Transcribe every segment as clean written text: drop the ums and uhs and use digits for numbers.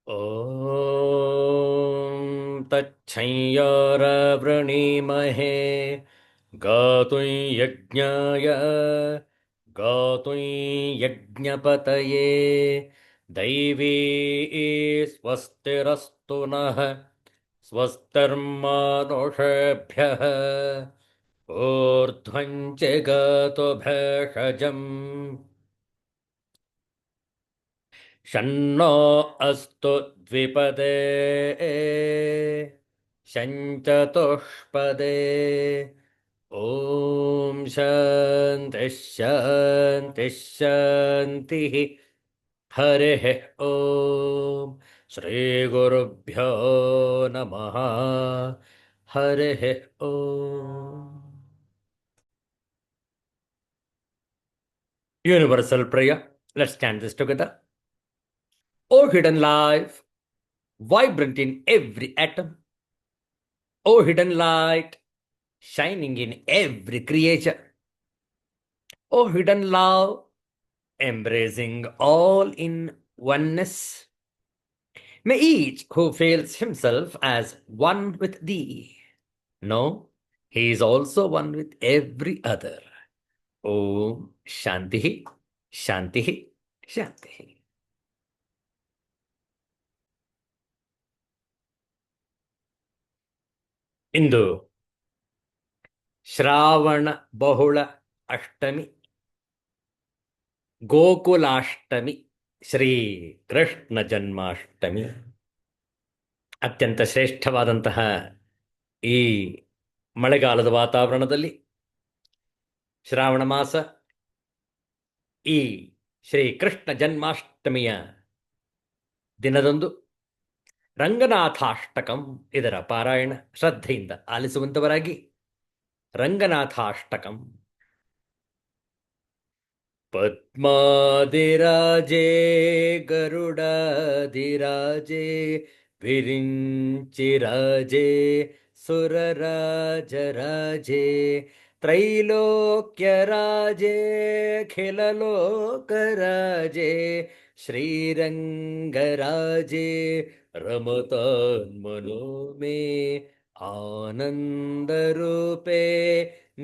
ॐ तच्छंयारवृणीमहे गातुं यज्ञाय गातुं यज्ञपतये दैवी स्वस्तिरस्तु नः स्वस्तिर्मानुषेभ्यः ऊर्ध्वं च गातु भेषजम् शन्नो अस्तु द्विपदे शञ्चतुष्पदे ॐ शान्तिः शान्तिः शान्तिः हरिः ॐ श्रीगुरुभ्यो नमः हरिः ॐ Universal prayer. Let's stand this together. O hidden life, vibrant in every atom. O hidden light, shining in every creature. O hidden love, embracing all in oneness. May each who feels himself as one with thee know he is also one with every other. Om Shanti, Shanti, Shanti. ಇಂದು ಶ್ರಾವಣ ಬಹುಳ ಅಷ್ಟಮಿ ಗೋಕುಲಾಷ್ಟಮಿ ಶ್ರೀ ಕೃಷ್ಣ ಜನ್ಮಾಷ್ಟಮಿ. ಅತ್ಯಂತ ಶ್ರೇಷ್ಠವಾದಂತಹ ಈ ಮಳೆಗಾಲದ ವಾತಾವರಣದಲ್ಲಿ ಶ್ರಾವಣ ಮಾಸ ಈ ಶ್ರೀ ಕೃಷ್ಣ ಜನ್ಮಾಷ್ಟಮಿಯ ದಿನದಂದು ರಂಗನಾಥಾಷ್ಟಕಂ ಇದರ ಪಾರಾಯಣ ಶ್ರದ್ಧೆಯಿಂದ ಆಲಿಸುವಂತವರಾಗಿ ರಂಗನಾಥಾಷ್ಟಕಂ. ಪದ್ಮಾದಿರಾಜೇ ಗರುಡಾದಿರಾಜೇ ವಿರಿಂಚಿರಾಜೇ ಸುರರಾಜರಾಜೇ ತ್ರೈಲೋಕ್ಯರಾಜೇ ಖಿಲಲೋಕರಾಜೇ ಶ್ರೀರಂಗರಾಜೇ ರಮತಾನ್ಮನೋ ಮೇ ಆನಂದರೂಪೇ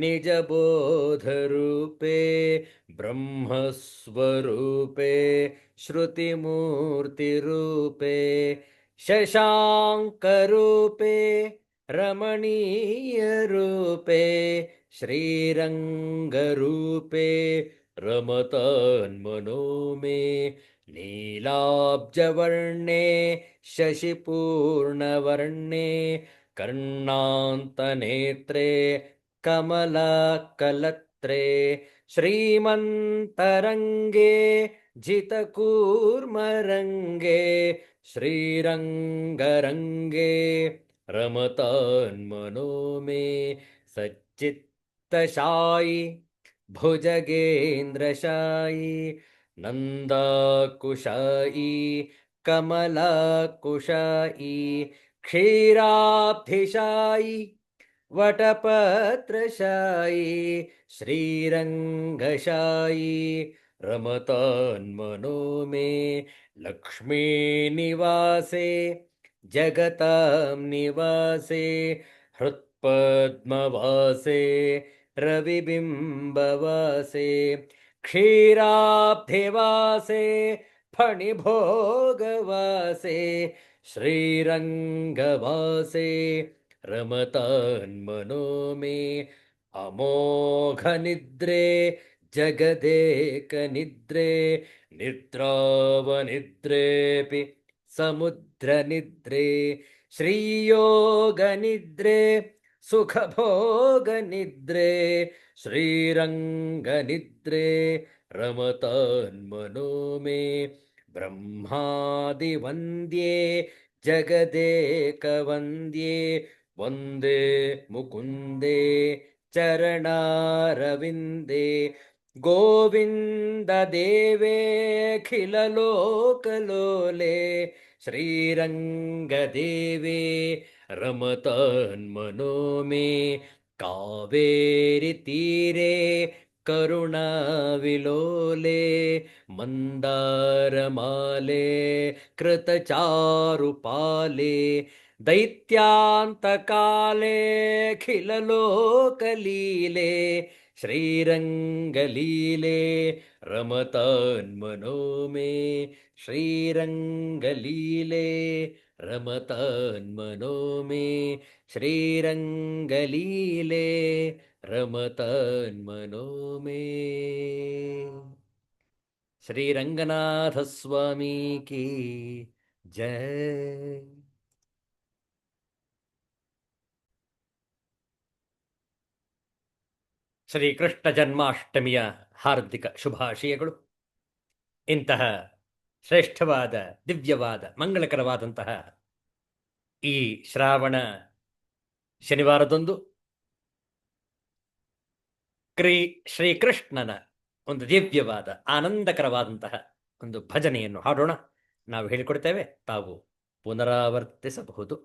ನಿಜಬೋಧರೂಪೇ ಬ್ರಹ್ಮಸ್ವರೂಪೇ ಶ್ರುತಿಮೂರ್ತಿರೂಪೇ ಶಶಾಂಕರೂಪೇ ರಮಣೀಯರೂಪೇ ಶ್ರೀರಂಗರೂಪೇ ರಮತಾನ್ಮನೋ ಮೇ ನೀಲಾಬ್ಜವರ್ಣೇ ಶಶಿಪೂರ್ಣವರ್ಣೇ ಕರ್ಣಾಂತನೇತ್ರೇ ಕಮಲಕಲತ್ರೇ ಶ್ರೀಮಂತರಂಗೇ ಜಿತಕೂರ್ಮರಂಗೇ ಶ್ರೀರಂಗರಂಗೇ ರಮತಾನ್ಮನೋ ಮೇ ಸಚ್ಚಿತ್ತಶಾಯಿ ಭುಜಗೇಂದ್ರಶಾಯಿ ನಂದಾಕುಶಾಯಿ ಕಮಲಾಕುಶಾಯಿ ಕ್ಷೀರಾಬ್ಧಿಶಾಯಿ ವಟಪತ್ರಶಾಯಿ ಶ್ರೀರಂಗಶಾಯಿ ರಮತಾನ್ಮನೋ ಮೇ ಲಕ್ಷ್ಮೀನಿವಾಸೇ ಜಗತಾಂ ನಿವಾಸೇ ಹೃತ್ಪದ್ಮವಾಸೇ ರವಿಬಿಂಬವಾಸೇ ಕ್ಷೀರಾಬ್ಧಿವಾಸೇ ಫಣಿಭೋಗವಾಸೇ ಶ್ರೀರಂಗವಾಸೇ ರಮತಾನ್ಮನೋ ಮೇ ಅಮೋಘನಿದ್ರೇ ಜಗದೇಕನಿದ್ರೇ ನಿದ್ರಾವನಿದ್ರೇಪಿ ಸಮುದ್ರನಿದ್ರೇ ಶ್ರೀಯೋಗನಿದ್ರೇ ಸುಖಭೋಗನಿದ್ರೇ ಶ್ರೀರಂಗನಿದ್ರೇ ರಮತಾನ್ಮನೋ ಮೇ ಬ್ರಹ್ಮಾದಿವಂದ್ಯೇ ಜಗದೇಕವಂದ್ಯೇ ವಂದೇ ಮುಕುಂದೇ ಚರಣಾರವಿಂದೇ ಗೋವಿಂದ ದೇವೇಖಿಲಲೋಕಲೋಲೆ ಶ್ರೀರಂಗದೇವೇ ರಮತಾನ್ಮನೋ ಮೇ ಕಾವೇರಿ ತೀರೆ ಕರುಣಾವಿಲೋಲೆ ಮಂದಾರಮಾಲೆ ಕೃತಚಾರುಪಾಲೆ ದೈತ್ಯಾಂತಕಾಲೆ ಖಿಲಲೋಕಲೀಲೆ ಶ್ರೀರಂಗಲೀಲೆ ರಮತಾನ್ಮನೋ ಮೇ ಶ್ರೀರಂಗಲೀಲೆ ರಮತಾನ್ಮನೋ ಮೇ ಶ್ರೀರಂಗಲೀಲೆ ರಮತಾನ್ಮನೋ ಮೇ. ಶ್ರೀರಂಗನಾಥ ಸ್ವಾಮಿ ಕಿ ಜಯ. ಶ್ರೀಕೃಷ್ಣ ಜನ್ಮಾಷ್ಟಮಿಯ ಹಾರ್ದಿಕ ಶುಭಾಶಯಗಳು. ಇಂತಹ ಶ್ರೇಷ್ಠವಾದ ದಿವ್ಯವಾದ ಮಂಗಳಕರವಾದಂತಹ ಈ ಶ್ರಾವಣ ಶನಿವಾರದೊಂದು ಶ್ರೀಕೃಷ್ಣನ ಒಂದು ದಿವ್ಯವಾದ ಆನಂದಕರವಾದಂತಹ ಒಂದು ಭಜನೆಯನ್ನು ಹಾಡೋಣ. ನಾವು ಹೇಳಿಕೊಡ್ತೇವೆ, ತಾವು ಪುನರಾವರ್ತಿಸಬಹುದು.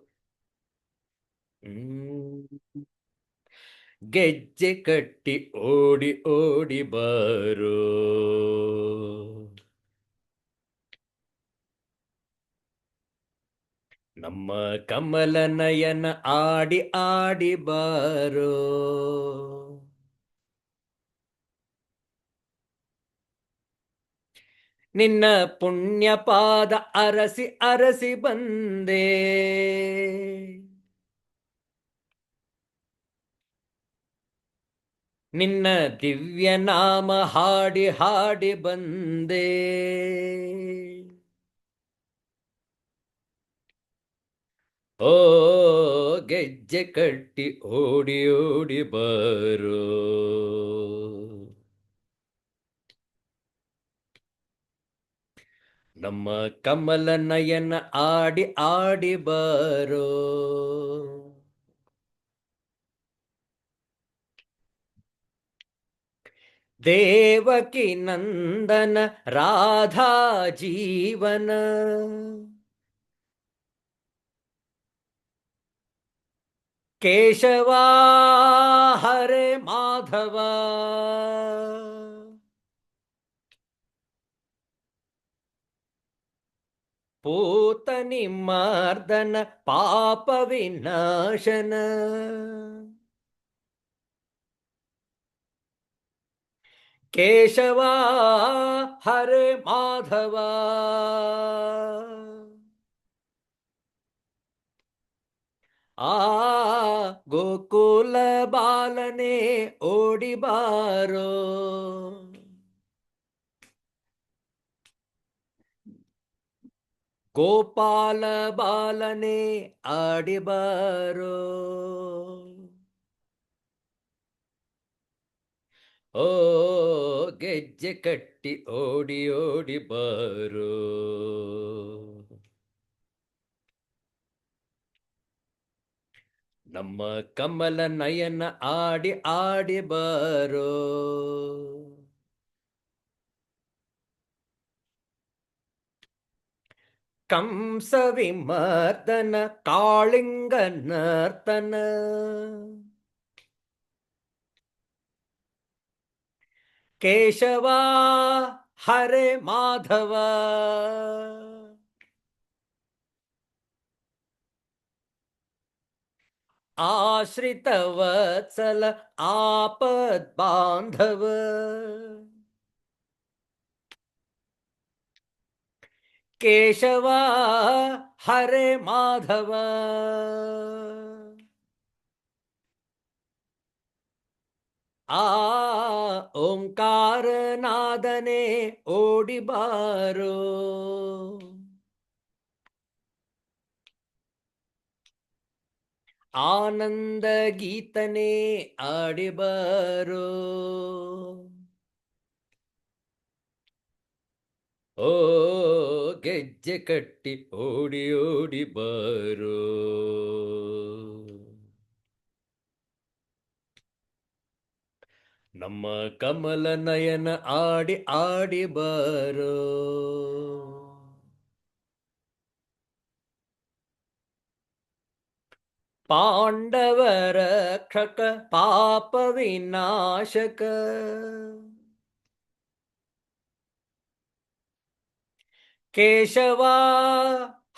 ಗೆಜ್ಜೆ ಕಟ್ಟಿ ಓಡಿ ಓಡಿ ಬಾರೋ, ನಮ್ಮ ಕಮಲ ನಯನ ಆಡಿ ಆಡಿ ಬಾರೋ, ನಿನ್ನ ಪುಣ್ಯ ಪಾದ ಅರಸಿ ಅರಸಿ ಬಂದೆ, ನಿನ್ನ ದಿವ್ಯ ನಾಮ ಹಾಡಿ ಹಾಡಿ ಬಂದೆ, ಓ ಗೆಜ್ಜೆ ಕಟ್ಟಿ ಓಡಿ ಓಡಿ ಬಾರೋ, ನಮ್ಮ ಕಮಲ ನಯನ ಆಡಿ ಆಡಿ ಬಾರೋ, ದೇವಕಿ ನಂದನ ರಾಧಾ ಜೀವನ, ಕೇಶವ ಹರೆ ಮಾಧವ, ಪೂತನಿ ಮರ್ದನ ಪಾಪ ವಿನಾಶನ, ಕೇಶವ ಹರೆ ಮಾಧವ, ಆ ಗೋಕುಲ ಬಾಲನೆ ಓಡಿ ಬಾರೋ, ಗೋಪಾಲ ಬಾಲನೆ ಆಡಿ ಬಾರೋ, ಓ ಗೆಜ್ಜೆ ಕಟ್ಟಿ ಓಡಿ ಓಡಿ ಬಾರೋ, ನಮ್ಮ ಕಮಲ ನಯನ ಆಡಿ ಆಡಿ ಬಾರೋ, ಕಂಸ ವಿಮರ್ದನ ಕಾಳಿಂಗ ನರ್ತನ, ಕೇಶವ ಹರೆ ಮಾಧವ, ಆಶ್ರಿತ ವತ್ಸಲ ಆಪದ್ ಬಾಂಧವ, ಕೇಶವ ಹರೆ ಮಾಧವ, ಆ ಓಂಕಾರ ನಾದನೆ ಓಡಿ ಬಾರೋ, ಆನಂದ ಗೀತನೆ ಆಡಿ ಬಾರೋ, ಓ ಗೆಜ್ಜೆ ಕಟ್ಟಿ ಓಡಿ ಓಡಿ ಬಾರೋ, ನಮ್ಮ ಕಮಲ ನಯನ ಆಡಿ ಆಡಿ ಬಾರೋ, ಪಾಂಡವರಕ್ಷಕ ಪಾಪ ವಿನಾಶಕ ಕೇಶವ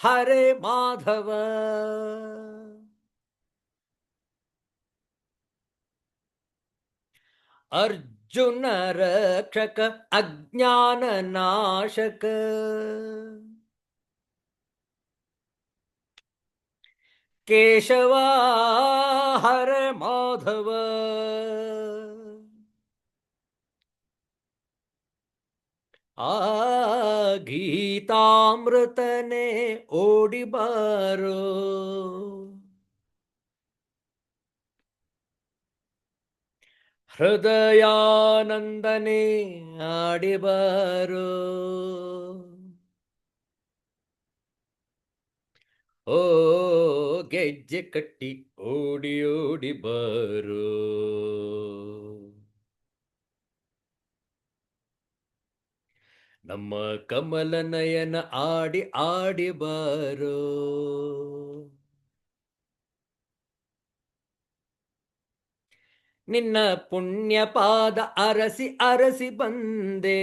ಹರೇ ಮಾಧವ ಅರ್ಜುನ ರಕ್ಷಕ ಅಜ್ಞಾನ ನಾಶಕ ಕೇಶವ ಹರೇ ಮಾಧವ ಆ ಗೀತಾಮೃತನೆ ಓಡಿ ಬಾರೋ ಹೃದಯಾನಂದನೆ ಆಡಿ ಬಾರೋ ಓ ಗೆಜ್ಜೆ ಕಟ್ಟಿ ಓಡಿ ಓಡಿ ಬಾರೋ ನಮ್ಮ ಕಮಲ ನಯನ ಆಡಿ ಆಡಿ ಬಾರೋ ನಿನ್ನ ಪುಣ್ಯ ಪಾದ ಅರಸಿ ಅರಸಿ ಬಂದೆ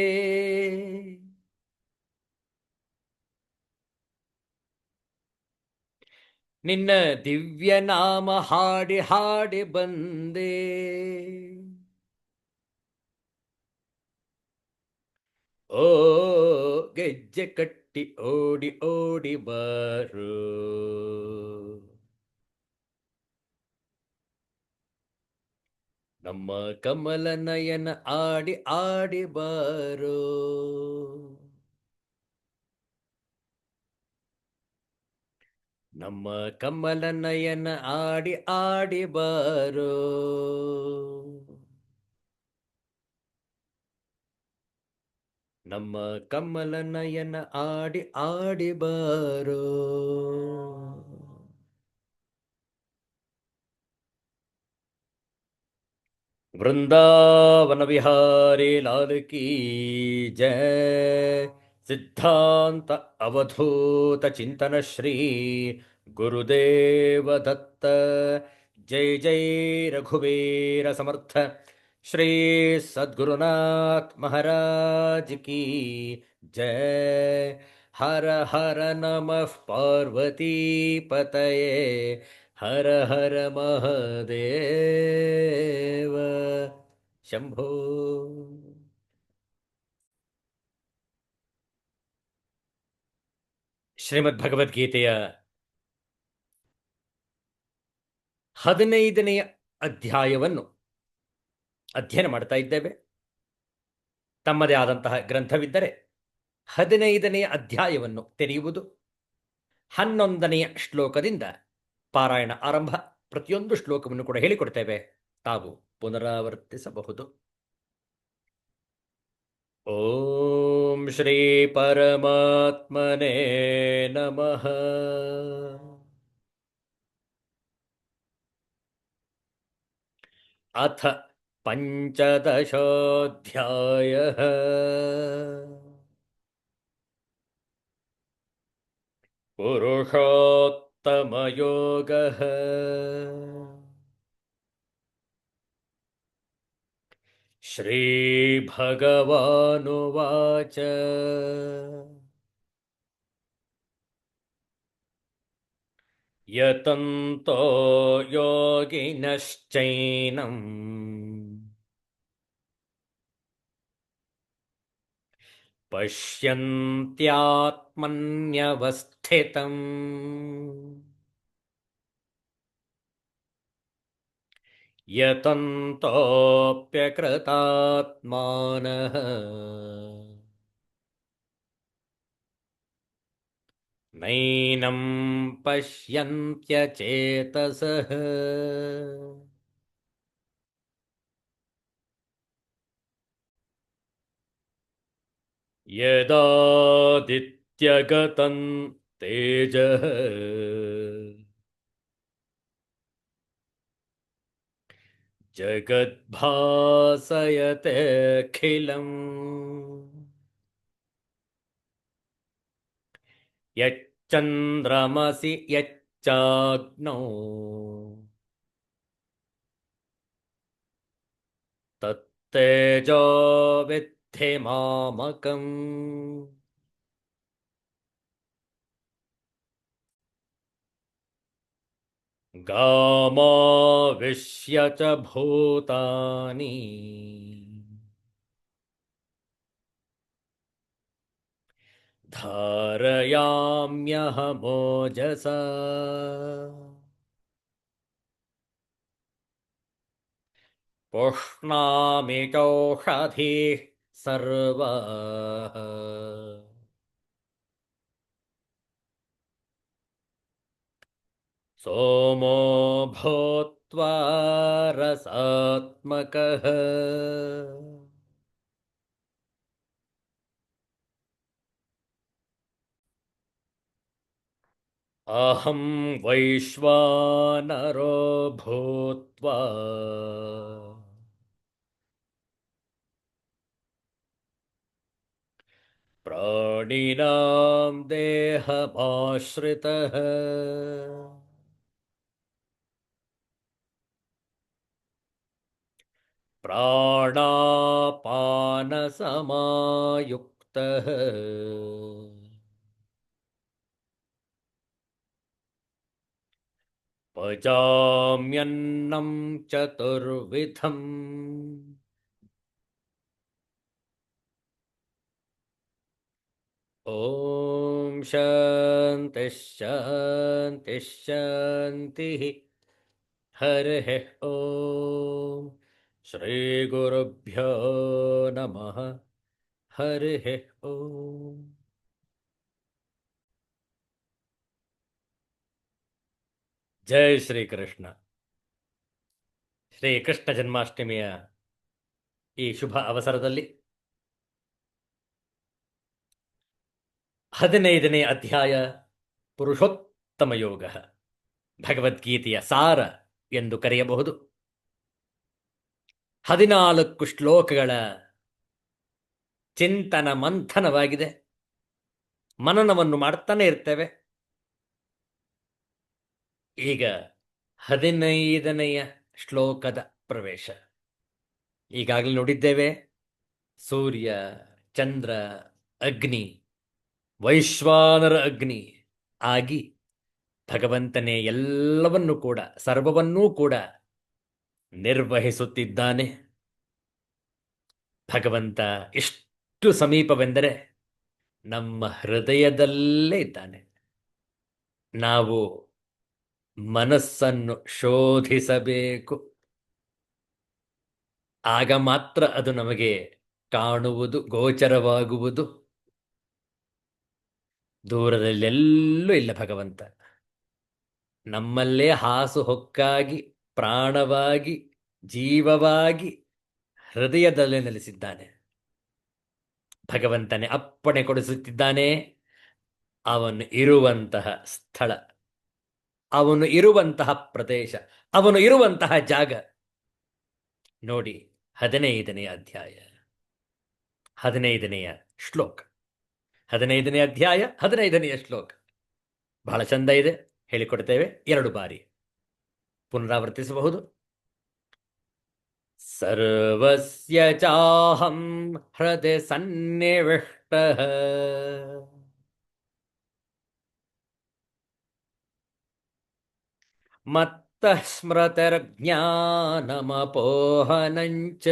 ನಿನ್ನ ದಿವ್ಯ ನಾಮ ಹಾಡಿ ಹಾಡಿ ಬಂದೆ ಓ ಗೆಜ್ಜೆ ಕಟ್ಟಿ ಓಡಿ ಓಡಿ ಬಾರೋ ನಮ್ಮ ಕಮಲ ನಯನ ಆಡಿ ಆಡಿ ಬಾರೋ ನಮ್ಮ ಕಮಲ ನಯನ ಆಡಿ ಆಡಿ ಬಾರೋ ನಮ್ಮ ಕಮಲ ನಯನ ಆಡಿ ಆಡಿ ಬಾರೋ वृंदावन विहारी लाल की जय। सिद्धांत अवधूत चिंतन श्री गुरुदेव दत्त। जय जय रघुवीर समर्थ श्री सद्गुरुनाथ महाराज की जय। हर हर नमः पार्वती पतये हर हर महादेव ಶಂಭೋ. ಶ್ರೀಮದ್ ಭಗವದ್ಗೀತೆಯ 15ನೆಯ ಅಧ್ಯಾಯವನ್ನು ಅಧ್ಯಯನ ಮಾಡ್ತಾ ಇದ್ದೇವೆ. ತಮ್ಮದೇ ಆದಂತಹ ಗ್ರಂಥವಿದ್ದರೆ 15ನೆಯ ಅಧ್ಯಾಯವನ್ನು ತೆರೆಯುವುದು, 11ನೆಯ ಶ್ಲೋಕದಿಂದ ಪಾರಾಯಣ ಆರಂಭ. ಪ್ರತಿಯೊಂದು ಶ್ಲೋಕವನ್ನು ಕೂಡ ಹೇಳಿಕೊಡ್ತೇವೆ, ತಾವು ಪುನರಾವರ್ತಿಸಬಹುದು. ಓಂ ಶ್ರೀ ಪರಮಾತ್ಮನೇ ನಮಃ. ಅಥ ಪಂಚದಶೋऽಧ್ಯಾಯಃ. ಪುರುಷೋತ್ತಮಯೋಗಃ. श्रीभगवानुवाच यतन्तो योगिनश्चैनं पश्यन्त्यात्मन्यवस्थितम् यतन्तोऽप्यकृतात्मानः नैनं पश्यन्त्यचेतसः यदादित्यगतं तेजः जगद्भासयतेऽखिलम् यच्चन्द्रमसि यच्चाग्निर्योगः चाग्नौ तत्तेजो विद्धि मामकम् गामाविश्य च भूतानि धारयाम्यहमोजसा पुष्णामि चौषधिः सर्वाः सोमो भूत्वा रसात्मकः अहं वैश्वानरो भूत्वा प्राणिनां देहमाश्रितः प्राणापानसमायुक्तः पचाम्यन्नं चतुर्विधम् ॐ शान्तिः शान्तिः शान्तिः हरिः ॐ श्रीगुरुभ्यो नमः हरिः ॐ ಜೈ ಶ್ರೀಕೃಷ್ಣ. ಶ್ರೀಕೃಷ್ಣ ಜನ್ಮಾಷ್ಟಮಿಯ ಈ ಶುಭ ಅವಸರದಲ್ಲಿ 15ನೇ ಅಧ್ಯಾಯ ಪುರುಷೋತ್ತಮ ಯೋಗ, ಭಗವದ್ಗೀತೆಯ ಸಾರ ಎಂದು ಕರೆಯಬಹುದು. 14 ಶ್ಲೋಕಗಳ ಚಿಂತನ ಮಂಥನವಾಗಿದೆ. ಮನನವನ್ನು ಮಾಡ್ತಾನೆ ಇರ್ತೇವೆ. ಈಗ 15ನೆಯ ಶ್ಲೋಕದ ಪ್ರವೇಶ. ಈಗಾಗಲೇ ನೋಡಿದ್ದೇವೆ. ಸೂರ್ಯ, ಚಂದ್ರ, ಅಗ್ನಿ, ವೈಶ್ವಾನರ ಅಗ್ನಿ ಆಗಿ ಭಗವಂತನೇ ಎಲ್ಲವನ್ನೂ ಕೂಡ, ಸರ್ವವನ್ನೂ ಕೂಡ ನಿರ್ವಹಿಸುತ್ತಿದ್ದಾನೆ. ಭಗವಂತ ಎಷ್ಟು ಸಮೀಪವೆಂದರೆ ನಮ್ಮ ಹೃದಯದಲ್ಲೇ ಇದ್ದಾನೆ. ನಾವು ಮನಸ್ಸನ್ನು ಶೋಧಿಸಬೇಕು. ಆಗ ಮಾತ್ರ ಅದು ನಮಗೆ ಕಾಣುವುದು, ಗೋಚರವಾಗುವುದು. ದೂರದಲ್ಲೆಲ್ಲೂ ಇಲ್ಲ ಭಗವಂತ. ನಮ್ಮಲ್ಲೇ ಹಾಸುಹೊಕ್ಕಾಗಿ, ಪ್ರಾಣವಾಗಿ, ಜೀವವಾಗಿ ಹೃದಯದಲ್ಲೇ ನೆಲೆಸಿದ್ದಾನೆ. ಭಗವಂತನೇ ಅಪ್ಪಣೆ ಕೊಡಿಸುತ್ತಿದ್ದಾನೆ. ಅವನು ಇರುವಂತಹ ಸ್ಥಳ, ಅವನು ಇರುವಂತಹ ಪ್ರದೇಶ, ಅವನು ಇರುವಂತಹ ಜಾಗ ನೋಡಿ. 15ನೇ ಅಧ್ಯಾಯ 15ನೆಯ ಶ್ಲೋಕ, 15ನೇ ಅಧ್ಯಾಯ 15ನೆಯ ಶ್ಲೋಕ ಬಹಳ ಚಂದ ಇದೆ. ಹೇಳಿಕೊಡ್ತೇವೆ. 2 ಬಾರಿ ಪುನರಾವರ್ತಿಸಬಹುದು. ಸರ್ವಸ್ಯ ಚಾಹಂ ಹೃದಯ ಸನ್ನಿವಿಷ್ಟಃ ಮತ್ತಃ ಸ್ಮೃತಿರ್ಜ್ಞಾನಮಪೋಹನಂಚ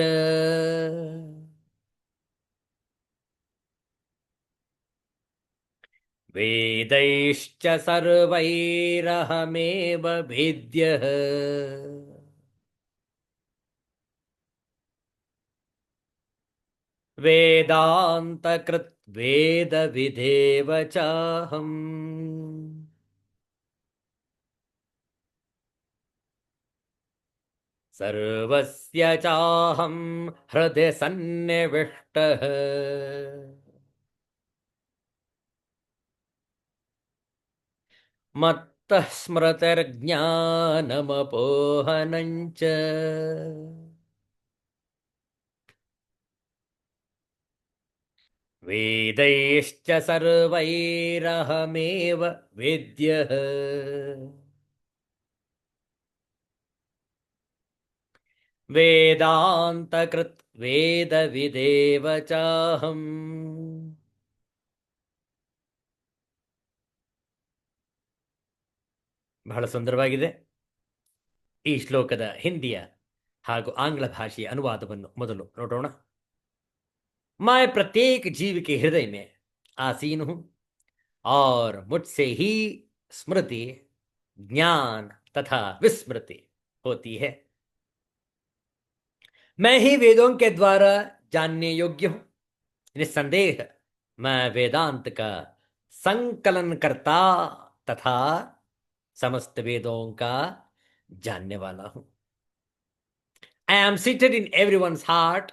ವೇದೈಶ್ಚ ಸರ್ವೈರಹಮೇವ ವೇದ್ಯಃ ವೇದಾಂತಕೃತ್ ವೇದ ವಿಧೇವ ಚಾಹಂ. ಸರ್ವಸ್ಯ ಚಾಹಂ ಹೃದಯ ಸನ್ನಿವಿಷ್ಟಃ ಮತ್ತಃ ಸ್ಮೃತಿರ್ಜ್ಞಾನಮಪೋಹನಂಚ. ವೇದೈಶ್ಚ ಸರ್ವೈರಹಮೇವ ವೇದ್ಯಃ. ವೇದಾಂತಕೃತ್ ವೇದವಿದೇವ ಚಾಹಂ. ಬಹಳ ಸುಂದರವಾಗಿದೆ. ಈ ಶ್ಲೋಕದ ಹಿಂದಿಯ ಹಾಗೂ ಆಂಗ್ಲ ಭಾಷೆಯ ಅನುವಾದವನ್ನು ಮೊದಲು ನೋಡೋಣ. मैं प्रत्येक जीव के हृदय में आसीन हूं और मुझसे ही स्मृति, ज्ञान तथा विस्मृति होती है. मैं ही वेदों के द्वारा जानने योग्य हूं. निस्संदेह मैं वेदांत का संकलन करता तथा समस्त वेदों का जानने वाला हूं. I am seated in everyone's heart,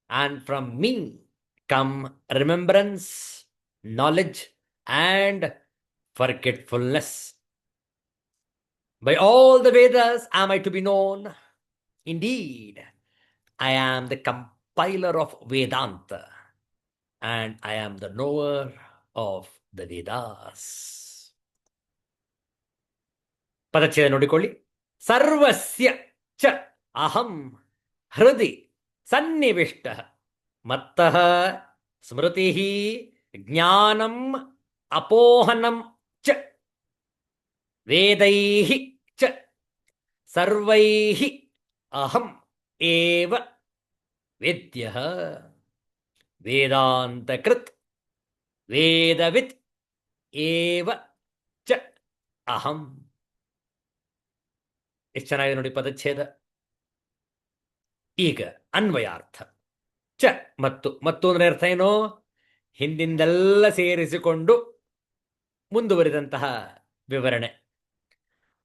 and from me come remembrance, knowledge, and forgetfulness. By all the Vedas am I to be known. Indeed, I am the compiler of Vedanta, and I am the knower of the Vedas. ಪದಚ್ಛೇದ ನೋಡಿಕೊಳ್ಳಿ. ಸರ್ವಸ್ಯ ಚ ಅಹಂ ಹೃದಿ ಸನ್ನಿವಿಷ್ಟ ಮತ್ತಃ ಸ್ಮೃತಿ ಜ್ಞಾನಂ ಅಪೋಹನಂ ಚ ವೇದೈಃ ಚ ಸರ್ವೈಃ ಅಹಂ ಏವ ವೇದ್ಯಃ ವೇದಾಂತಕೃತ್ ವೇದವಿತ್ ಏವ ಚ ಅಹಂ. ಎಷ್ಟು ಚೆನ್ನಾಗಿದೆ ನೋಡಿ ಪದಚ್ಛೇದ. ಈಗ ಅನ್ವಯಾರ್ಥ. ಚ ಮತ್ತು ಅಂದರೆ ಅರ್ಥ ಏನು? ಹಿಂದಿಂದೆಲ್ಲ ಸೇರಿಸಿಕೊಂಡು ಮುಂದುವರಿದಂತಹ ವಿವರಣೆ.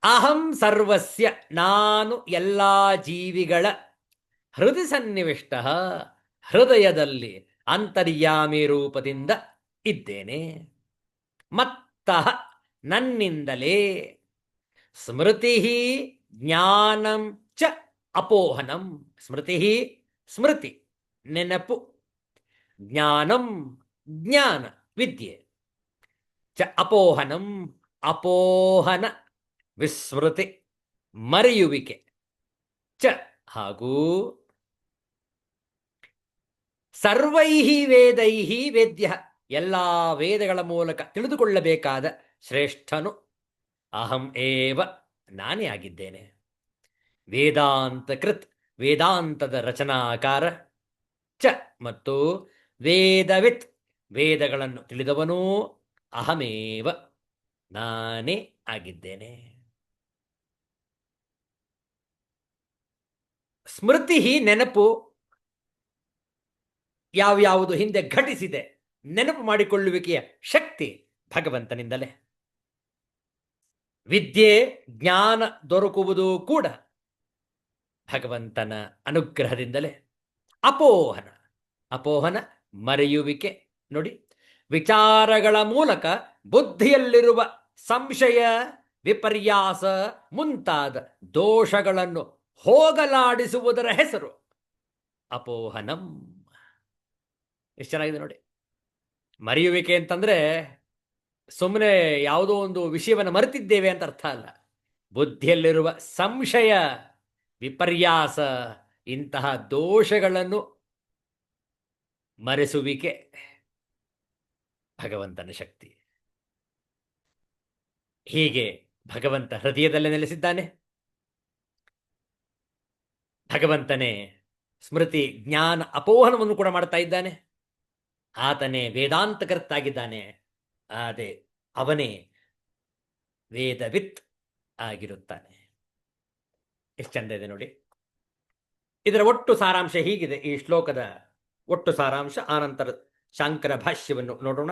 ಅಹಂ ಸರ್ವಸ್ಯ, ನಾನು ಎಲ್ಲ ಜೀವಿಗಳ, ಹೃದಯ ಸನ್ನಿವಿಷ್ಟ, ಹೃದಯದಲ್ಲಿ ಅಂತರ್ಯಾಮಿ ರೂಪದಿಂದ ಇದ್ದೇನೆ. ಮತ್ತಃ, ನನ್ನಿಂದಲೇ, ಸ್ಮೃತಿ ಜ್ಞಾನಂ ಚ ಅಪೋಹನಂ. ಸ್ಮೃತಿ ಸ್ಮೃತಿ ನೆನಪು, ಜ್ಞಾನಂ ಜ್ಞಾನ ವಿದ್ಯೆ, ಚ ಅಪೋಹನಂ ಅಪೋಹನ ವಿಸ್ಮೃತಿ ಮರೆಯುವಿಕೆ, ಚ ಹಾಗೂ ಸರ್ವೈಹಿ ವೇದೈಹಿ ವೇದ್ಯ, ಎಲ್ಲ ವೇದಗಳ ಮೂಲಕ ತಿಳಿದುಕೊಳ್ಳಬೇಕಾದ ಶ್ರೇಷ್ಠನು ಅಹಂ ಏವ, ನಾನೇ ಆಗಿದ್ದೇನೆ. ವೇದಾಂತ ಕೃತ್, ವೇದಾಂತದ ರಚನಾಕಾರ, ಚ ಮತ್ತು ವೇದವಿತ್, ವೇದಗಳನ್ನು ತಿಳಿದವನೂ, ಅಹಮೇವ, ನಾನೇ ಆಗಿದ್ದೇನೆ. ಸ್ಮೃತಿ ನೆನಪು, ಯಾವ್ಯಾವುದು ಹಿಂದೆ ಘಟಿಸಿದೆ ನೆನಪು ಮಾಡಿಕೊಳ್ಳುವಿಕೆಯ ಶಕ್ತಿ ಭಗವಂತನಿಂದಲೇ. ವಿದ್ಯೆ ಜ್ಞಾನ ದೊರಕುವುದು ಕೂಡ ಭಗವಂತನ ಅನುಗ್ರಹದಿಂದಲೇ. ಅಪೋಹನ, ಅಪೋಹನ ಮರೆಯುವಿಕೆ. ನೋಡಿ, ವಿಚಾರಗಳ ಮೂಲಕ ಬುದ್ಧಿಯಲ್ಲಿರುವ ಸಂಶಯ, ವಿಪರ್ಯಾಸ ಮುಂತಾದ ದೋಷಗಳನ್ನು ಹೋಗಲಾಡಿಸುವುದರ ಹೆಸರು ಅಪೋಹನಂ. ಎಷ್ಟು ಚೆನ್ನಾಗಿದೆ ನೋಡಿ. ಮರೆಯುವಿಕೆ ಅಂತಂದ್ರೆ ಸುಮ್ಮನೆ ಯಾವುದೋ ಒಂದು ವಿಷಯವನ್ನು ಮರೆತಿದ್ದೇವೆ ಅಂತ ಅರ್ಥ ಅಲ್ಲ. ಬುದ್ಧಿಯಲ್ಲಿರುವ ಸಂಶಯ, ವಿಪರ್ಯಾಸ, ಇಂತಹ ದೋಷಗಳನ್ನು ಮರೆಸುವಿಕೆ ಭಗವಂತನ ಶಕ್ತಿ. ಹೀಗೆ ಭಗವಂತ ಹೃದಯದಲ್ಲೇ ನೆಲೆಸಿದ್ದಾನೆ. ಭಗವಂತನೇ ಸ್ಮೃತಿ ಜ್ಞಾನ ಅಪೋಹನವನ್ನು ಕೂಡ ಮಾಡ್ತಾ ಇದ್ದಾನೆ. ಆತನೇ ವೇದಾಂತಕರ್ತಾಗಿದ್ದಾನೆ. ಅದೇ ಅವನೇ ವೇದವಿತ್ ಆಗಿರುತ್ತಾನೆ. ಎಷ್ಟು ಚಂದ ಇದೆ ನೋಡಿ. ಇದರ ಒಟ್ಟು ಸಾರಾಂಶ ಹೀಗಿದೆ. ಈ ಶ್ಲೋಕದ ಒಟ್ಟು ಸಾರಾಂಶ. ಆನಂತರ ಶಾಂಕರ ಭಾಷ್ಯವನ್ನು ನೋಡೋಣ.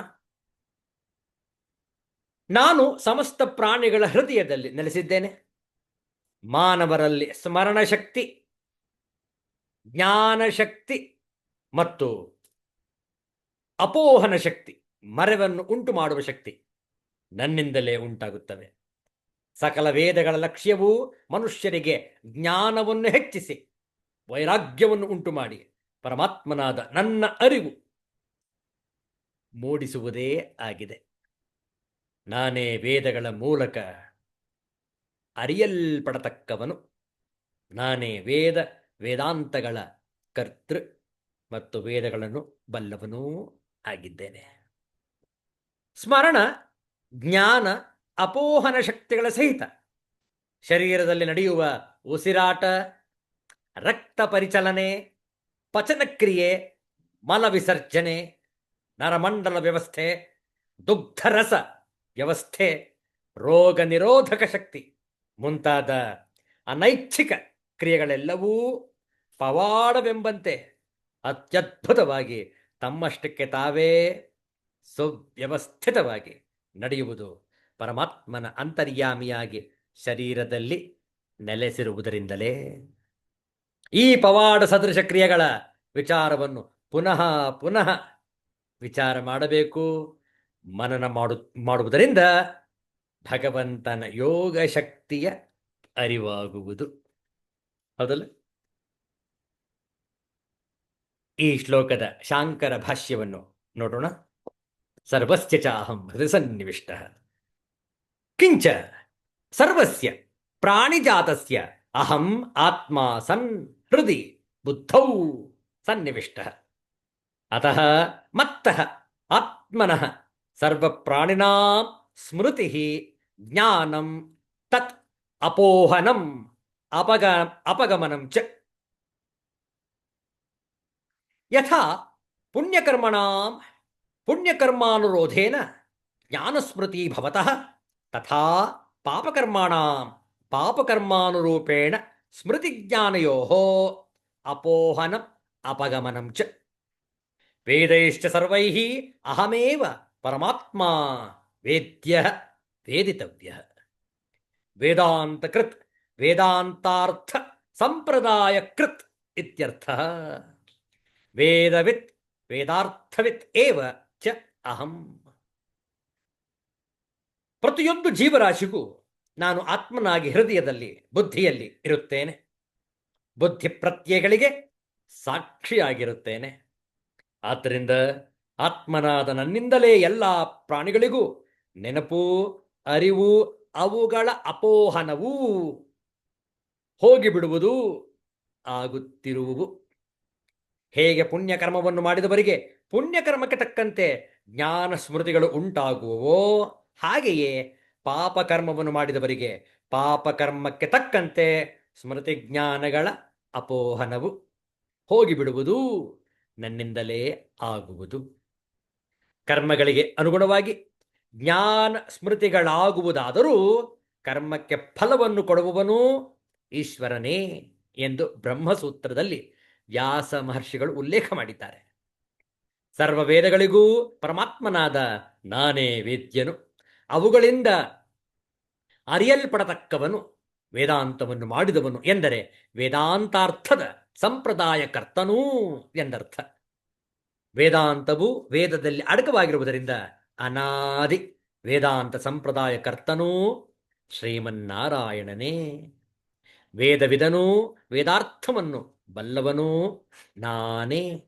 ನಾನು ಸಮಸ್ತ ಪ್ರಾಣಿಗಳ ಹೃದಯದಲ್ಲಿ ನೆಲೆಸಿದ್ದೇನೆ. ಮಾನವರಲ್ಲಿ ಸ್ಮರಣ ಶಕ್ತಿ, ಜ್ಞಾನ ಶಕ್ತಿ ಮತ್ತು ಅಪೋಹನ ಶಕ್ತಿ, ಮರೆವನ್ನು ಉಂಟು ಮಾಡುವ ಶಕ್ತಿ ನನ್ನಿಂದಲೇ ಉಂಟಾಗುತ್ತವೆ. ಸಕಲ ವೇದಗಳ ಲಕ್ಷ್ಯವೂ ಮನುಷ್ಯರಿಗೆ ಜ್ಞಾನವನ್ನು ಹೆಚ್ಚಿಸಿ ವೈರಾಗ್ಯವನ್ನು ಉಂಟು ಮಾಡಿ ಪರಮಾತ್ಮನಾದ ನನ್ನ ಅರಿವು ಮೂಡಿಸುವುದೇ ಆಗಿದೆ. ನಾನೇ ವೇದಗಳ ಮೂಲಕ ಅರಿಯಲ್ಪಡತಕ್ಕವನು. ನಾನೇ ವೇದಾಂತಗಳ ಕರ್ತೃ ಮತ್ತು ವೇದಗಳನ್ನು ಬಲ್ಲವನೂ ಆಗಿದ್ದೇನೆ. ಸ್ಮರಣ, ಜ್ಞಾನ, ಅಪೋಹನ ಶಕ್ತಿಗಳ ಸಹಿತ ಶರೀರದಲ್ಲಿ ನಡೆಯುವ ಉಸಿರಾಟ, ರಕ್ತ ಪರಿಚಲನೆ, ಪಚನಕ್ರಿಯೆ, ಮಲವಿಸರ್ಜನೆ, ನರಮಂಡಲ ವ್ಯವಸ್ಥೆ, ದುಗ್ಧರಸ ವ್ಯವಸ್ಥೆ, ರೋಗ ನಿರೋಧಕ ಶಕ್ತಿ ಮುಂತಾದ ಅನೈಚ್ಛಿಕ ಕ್ರಿಯೆಗಳೆಲ್ಲವೂ ಪವಾಡವೆಂಬಂತೆ ಅತ್ಯದ್ಭುತವಾಗಿ ತಮ್ಮಷ್ಟಕ್ಕೆ ತಾವೇ ಸುವ್ಯವಸ್ಥಿತವಾಗಿ ನಡೆಯುವುದು ಪರಮಾತ್ಮನ ಅಂತರ್ಯಾಮಿಯಾಗಿ ಶರೀರದಲ್ಲಿ ನೆಲೆಸಿರುವುದರಿಂದಲೇ. ಈ ಪವಾಡ ಸದೃಶ ಕ್ರಿಯೆಗಳ ವಿಚಾರವನ್ನು ಪುನಃ ಪುನಃ ವಿಚಾರ ಮಾಡಬೇಕು. ಮನನ ಮಾಡುವುದರಿಂದ ಭಗವಂತನ ಯೋಗ ಶಕ್ತಿಯ ಅರಿವಾಗುವುದು. ಹೌದಲ್ಲ? ಈ ಶ್ಲೋಕದ ಶಾಂಕರ ಭಾಷ್ಯವನ್ನು ನೋಡೋಣ. ಸರ್ವಸ್ಯ ಚಾಹಂ ಹೃದಯ ಸನ್ನಿವಿಷ್ಟ ಕಿಂಚ ಸರ್ವಸ್ಯ ಪ್ರಾಣಿಜಾತಸ್ಯ ಅಹಂ ಆತ್ಮ ಸನ್ ಹೃದಯ ಬುದ್ಧೌ ಸನ್ನಿವಿಷ್ಟ ಅತಃ ಮತ್ತಃ ಆತ್ಮನಃ ಸರ್ವಪ್ರಾಣಿನಾಂ ಸ್ಮೃತಿ ಜ್ಞಾನಂ ತತ್ ಅಪೋಹನಂ ಅಪಗಮನಂ ಚ ಯಥಾ ಪುಣ್ಯಕರ್ಮಣಾಂ ಪುಣ್ಯಕರ್ಮಾನುರೋಧೇನ ಜ್ಞಾನಸ್ಮೃತಿ ಭವತಃ ತಥಾ ಪಾಪಕರ್ಮಾಣಾಂ ಪಾಪಕರ್ಮಾನುರೂಪೇಣ ಸ್ಮೃತಿಜ್ಞಾನಯೋಃ ಅಪೋಹನಂ ಅಪಗಮನಂ ಚ ವೇದೈಶ್ಚ ಸರ್ವೈಃ ಅಹಮೇವ ಪರಮಾತ್ಮಾ ವೇದ್ಯಃ ವೇದಿತವ್ಯಃ ವೇದಾಂತಕೃತ್ ವೇದಾಂತಾರ್ಥ ಸಂಪ್ರದಾಯಕೃತ್ ಇತ್ಯರ್ಥಃ ವೇದವಿತ್ ವೇದಾರ್ಥವಿತ್ ಏವ ಚ ಅಹಂ. ಪ್ರತಿಯೊಂದು ಜೀವರಾಶಿಗೂ ನಾನು ಆತ್ಮನಾಗಿ ಹೃದಯದಲ್ಲಿ ಬುದ್ಧಿಯಲ್ಲಿ ಇರುತ್ತೇನೆ. ಬುದ್ಧಿ ಪ್ರತ್ಯಯಗಳಿಗೆ ಸಾಕ್ಷಿಯಾಗಿರುತ್ತೇನೆ. ಆದ್ದರಿಂದ ಆತ್ಮನಾದ ನನ್ನಿಂದಲೇ ಎಲ್ಲ ಪ್ರಾಣಿಗಳಿಗೂ ನೆನಪು, ಅರಿವು, ಅವುಗಳ ಅಪೋಹನವೂ ಹೋಗಿಬಿಡುವುದು ಆಗುತ್ತಿರುವುವು. ಹೇಗೆ ಪುಣ್ಯಕರ್ಮವನ್ನು ಮಾಡಿದವರಿಗೆ ಪುಣ್ಯಕರ್ಮಕ್ಕೆ ತಕ್ಕಂತೆ ಜ್ಞಾನ ಸ್ಮೃತಿಗಳು ಉಂಟಾಗುವವೋ, ಹಾಗೆಯೇ ಪಾಪಕರ್ಮವನ್ನು ಮಾಡಿದವರಿಗೆ ಪಾಪಕರ್ಮಕ್ಕೆ ತಕ್ಕಂತೆ ಸ್ಮೃತಿ ಜ್ಞಾನಗಳ ಅಪೋಹನವು ಹೋಗಿಬಿಡುವುದು ನನ್ನಿಂದಲೇ ಆಗುವುದು. ಕರ್ಮಗಳಿಗೆ ಅನುಗುಣವಾಗಿ ಜ್ಞಾನ ಸ್ಮೃತಿಗಳಾಗುವುದಾದರೂ ಕರ್ಮಕ್ಕೆ ಫಲವನ್ನು ಕೊಡುವವನು ಈಶ್ವರನೇ ಎಂದು ಬ್ರಹ್ಮಸೂತ್ರದಲ್ಲಿ ವ್ಯಾಸ ಮಹರ್ಷಿಗಳು ಉಲ್ಲೇಖ ಮಾಡಿದ್ದಾರೆ. ಸರ್ವ ವೇದಗಳಿಗೂ ಪರಮಾತ್ಮನಾದ ನಾನೇ ವೇದ್ಯನು, ಅವುಗಳಿಂದ ಅರಿಯಲ್ಪಡತಕ್ಕವನು, ವೇದಾಂತವನ್ನು ಮಾಡಿದವನು ಎಂದರೆ ವೇದಾಂತಾರ್ಥದ ಸಂಪ್ರದಾಯಕರ್ತನೂ ಎಂದರ್ಥ. ವೇದಾಂತವು ವೇದದಲ್ಲಿ ಅಡಕವಾಗಿರುವುದರಿಂದ ಅನಾದಿ ವೇದಾಂತ ಸಂಪ್ರದಾಯಕರ್ತನೂ ಶ್ರೀಮನ್ನಾರಾಯಣನೇ. ವೇದವಿದನೂ ವೇದಾರ್ಥವನ್ನು ಬಲ್ಲವನೂ ನಾನೇ.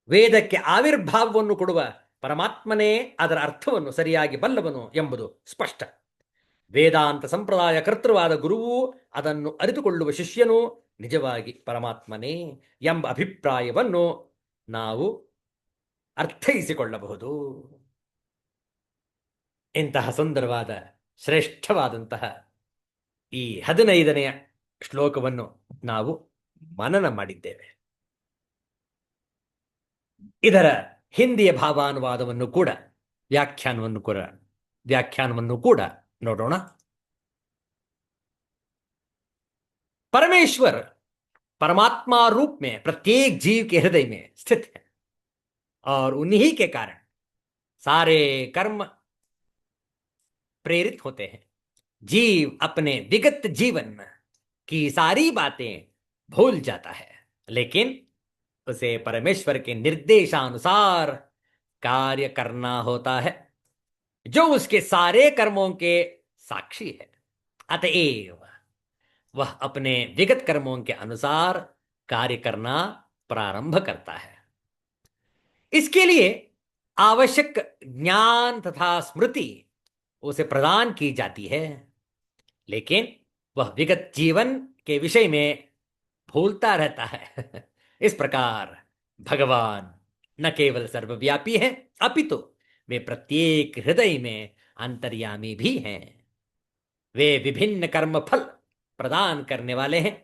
ವೇದಕ್ಕೆ ಆವಿರ್ಭಾವವನ್ನು ಕೊಡುವ ಪರಮಾತ್ಮನೇ ಅದರ ಅರ್ಥವನ್ನು ಸರಿಯಾಗಿ ಬಲ್ಲವನು ಎಂಬುದು ಸ್ಪಷ್ಟ. ವೇದಾಂತ ಸಂಪ್ರದಾಯ ಕರ್ತೃವಾದ ಗುರುವು ಅದನ್ನು ಅರಿತುಕೊಳ್ಳುವ ಶಿಷ್ಯನು ನಿಜವಾಗಿ ಪರಮಾತ್ಮನೇ ಎಂಬ ಅಭಿಪ್ರಾಯವನ್ನು ನಾವು ಅರ್ಥೈಸಿಕೊಳ್ಳಬಹುದು. ಇಂತಹ ಸುಂದರವಾದ ಶ್ರೇಷ್ಠವಾದಂತಹ ಈ 15ನೆಯ ಶ್ಲೋಕವನ್ನು ನಾವು ಮನನ ಮಾಡಿದ್ದೇವೆ. ಇದರ ಹಿಂದಿಯ ಭಾವಾನುವಾದವನ್ನು ಕೂಡ ವ್ಯಾಖ್ಯಾನವನ್ನು ಕೂಡ ನೋಡೋಣ. परमेश्वर परमात्मा रूप में प्रत्येक जीव के हृदय में स्थित है और उन्हीं के कारण सारे कर्म प्रेरित होते हैं. जीव अपने विगत जीवन की सारी बातें भूल जाता है, लेकिन उसे परमेश्वर के निर्देशानुसार कार्य करना होता है जो उसके सारे कर्मों के साक्षी है. अतएव वह अपने विगत कर्मों के अनुसार कार्य करना प्रारंभ करता है. इसके लिए आवश्यक ज्ञान तथा स्मृति उसे प्रदान की जाती है, लेकिन वह विगत जीवन के विषय में भूलता रहता है। इस प्रकार भगवान न केवल सर्वव्यापी हैं, अपितु वे प्रत्येक हृदय में अंतर्यामी भी हैं। वे विभिन्न कर्म फल प्रदान करने वाले हैं।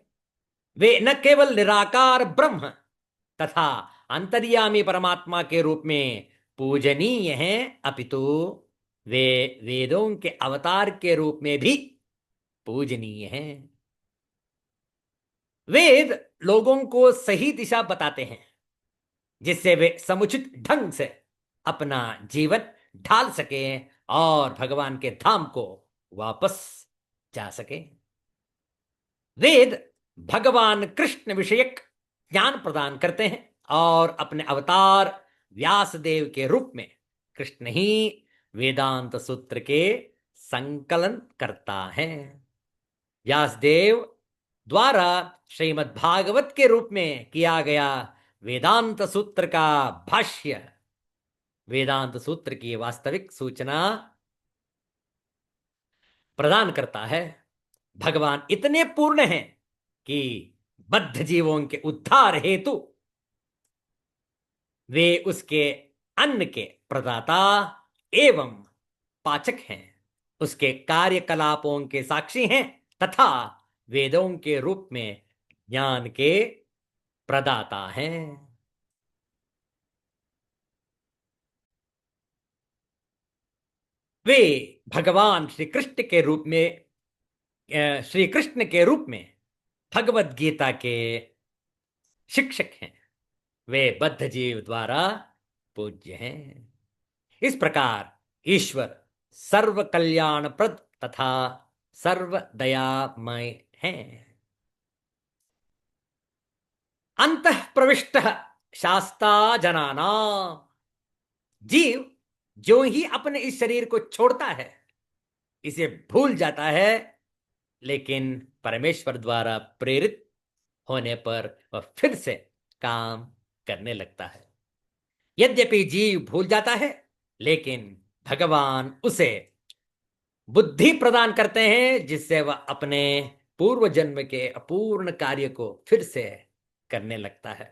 वे न केवल निराकार ब्रह्म तथा अंतर्यामी परमात्मा के रूप में पूजनीय हैं, अपितु वे वेदों के अवतार के रूप में भी पूजनीय हैं। वेद लोगों को सही दिशा बताते हैं, जिससे वे समुचित ढंग से अपना जीवन ढाल सकें और भगवान के धाम को वापस जा सके। वेद भगवान कृष्ण विषयक ज्ञान प्रदान करते हैं और अपने अवतार व्यासदेव के रूप में कृष्ण ही वेदांत सूत्र के संकलन करता है। व्यासदेव द्वारा श्रीमद् भागवत के रूप में किया गया वेदांत सूत्र का भाष्य वेदांत सूत्र की वास्तविक सूचना प्रदान करता है। भगवान इतने पूर्ण हैं कि बद्ध जीवों के उद्धार हेतु वे उसके अन्न के प्रदाता एवं पाचक हैं, उसके कार्यकलापों के साक्षी हैं तथा वेदों के रूप में ज्ञान के प्रदाता हैं। वे भगवान श्री कृष्ण के रूप में श्री कृष्ण के रूप में भगवत गीता के शिक्षक हैं। वे बद्ध जीव द्वारा पूज्य हैं। इस प्रकार ईश्वर सर्व कल्याणप्रद तथा सर्व दयामय हैं। अंतः प्रविष्ट शास्ता जनाना, जीव जो ही अपने इस शरीर को छोड़ता है, इसे भूल जाता है, लेकिन परमेश्वर द्वारा प्रेरित होने पर वह फिर से काम करने लगता है। यद्यपि जीव भूल जाता है, लेकिन भगवान उसे बुद्धि प्रदान करते हैं, जिससे वह अपने पूर्व जन्म के अपूर्ण कार्य को फिर से करने लगता है।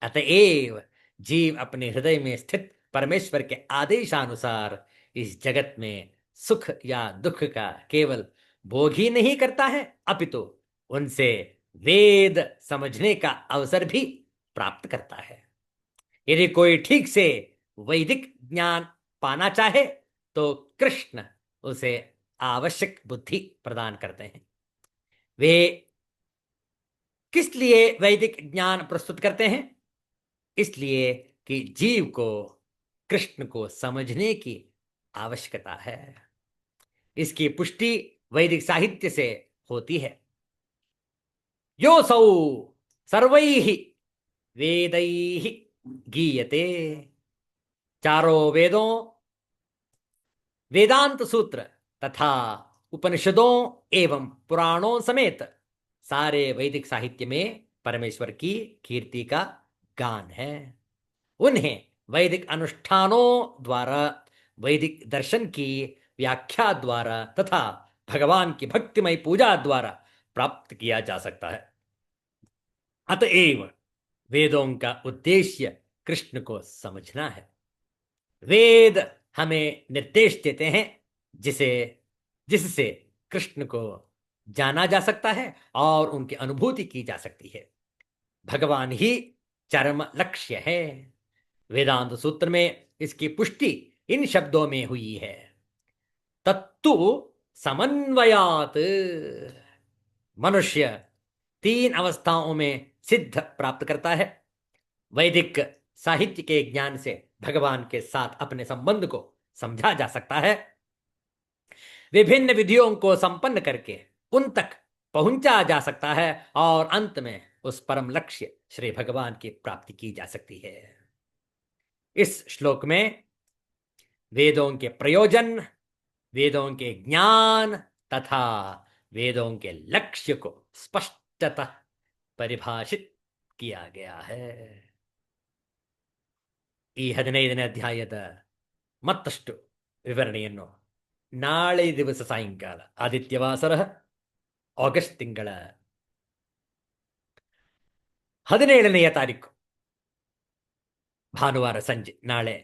अतएव जीव अपने हृदय में स्थित परमेश्वर के आदेशानुसार इस जगत में सुख या दुख का केवल भोग ही नहीं करता है, अपितु उनसे वेद समझने का अवसर भी प्राप्त करता है। यदि कोई ठीक से वैदिक ज्ञान पाना चाहे तो कृष्ण उसे आवश्यक बुद्धि प्रदान करते हैं। वे किस लिए वैदिक ज्ञान प्रस्तुत करते हैं? इसलिए कि जीव को कृष्ण को समझने की आवश्यकता है। इसकी पुष्टि वैदिक साहित्य से होती है। योऽसौ सर्वैः वेदैः गीयते, चारों वेदों, वेदांत सूत्र तथा उपनिषदों एवं पुराणों समेत सारे वैदिक साहित्य में परमेश्वर की कीर्ति का गान है। उन्हें वैदिक अनुष्ठानों द्वारा, वैदिक दर्शन की व्याख्या द्वारा तथा भगवान की भक्तिमय पूजा द्वारा प्राप्त किया जा सकता है। अतएव वेदों का उद्देश्य कृष्ण को समझना है। वेद हमें निर्देश देते हैं जिसे जिससे कृष्ण को जाना जा सकता है और उनकी अनुभूति की जा सकती है। भगवान ही चरम लक्ष्य है। वेदांत सूत्र में इसकी पुष्टि इन शब्दों में हुई है। तत्तु समन्वयात, मनुष्य तीन अवस्थाओं में सिद्ध प्राप्त करता है। वैदिक साहित्य के ज्ञान से भगवान के साथ अपने संबंध को समझा जा सकता है। विभिन्न विधियों को संपन्न करके उन तक पहुंचा जा सकता है और अंत में उस परम लक्ष्य श्री भगवान की प्राप्ति की जा सकती है। इस श्लोक में वेदों के प्रयोजन, वेदों के ज्ञान तथा वेदों के लक्ष्य को स्पष्टतः परिभाषित किया गया है। ಈ 15ನೇ ಅಧ್ಯಾಯದ ಮತ್ತಷ್ಟು ವಿವರಣೆಯನ್ನು ನಾಳೆ ದಿವಸ ಸಾಯಂಕಾಲ ಆದಿತ್ಯವಾಸರ ಆಗಸ್ಟ್ ತಿಂಗಳ 17ನೆಯ ತಾರೀಕು ಭಾನುವಾರ ಸಂಜೆ ನಾಳೆ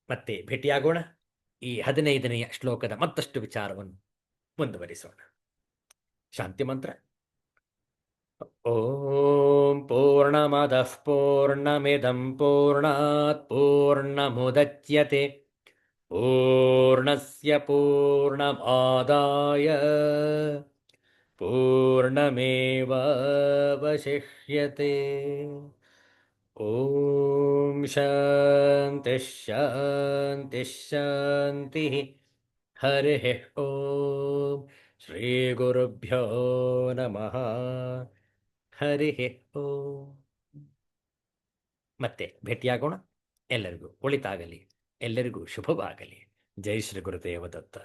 ಮತ್ತೆ ಭೇಟಿಯಾಗೋಣ. ಈ 15ನೆಯ ಶ್ಲೋಕದ ಮತ್ತಷ್ಟು ವಿಚಾರವನ್ನು ಮುಂದುವರಿಸೋಣ. ಶಾಂತಿ ಮಂತ್ರ. ಓಂ ಪೂರ್ಣಮದಃ ಪೂರ್ಣಮಿದಂ ಪೂರ್ಣಾತ್ ಪೂರ್ಣಮುದಚ್ಯತೆ ಪೂರ್ಣಸ್ಯ ಪೂರ್ಣಮಾದಾಯ ಪೂರ್ಣಮೇವಾವಶಿಷ್ಯತೆ. ಓಂ ಶಾಂತಿ ಶಾಂತಿ ಶಾಂತಿ. ಹರಿ ಓಂ ಶ್ರೀ ಗುರುಭ್ಯೋ ನಮಃ. ಹರಿ ಓಂ. ಮತ್ತೆ ಭೇಟಿಯಾಗೋಣ. ಎಲ್ಲರಿಗೂ ಒಳಿತಾಗಲಿ, ಎಲ್ಲರಿಗೂ ಶುಭವಾಗಲಿ. ಜೈ ಶ್ರೀ ಗುರುದೇವ ದತ್ತ.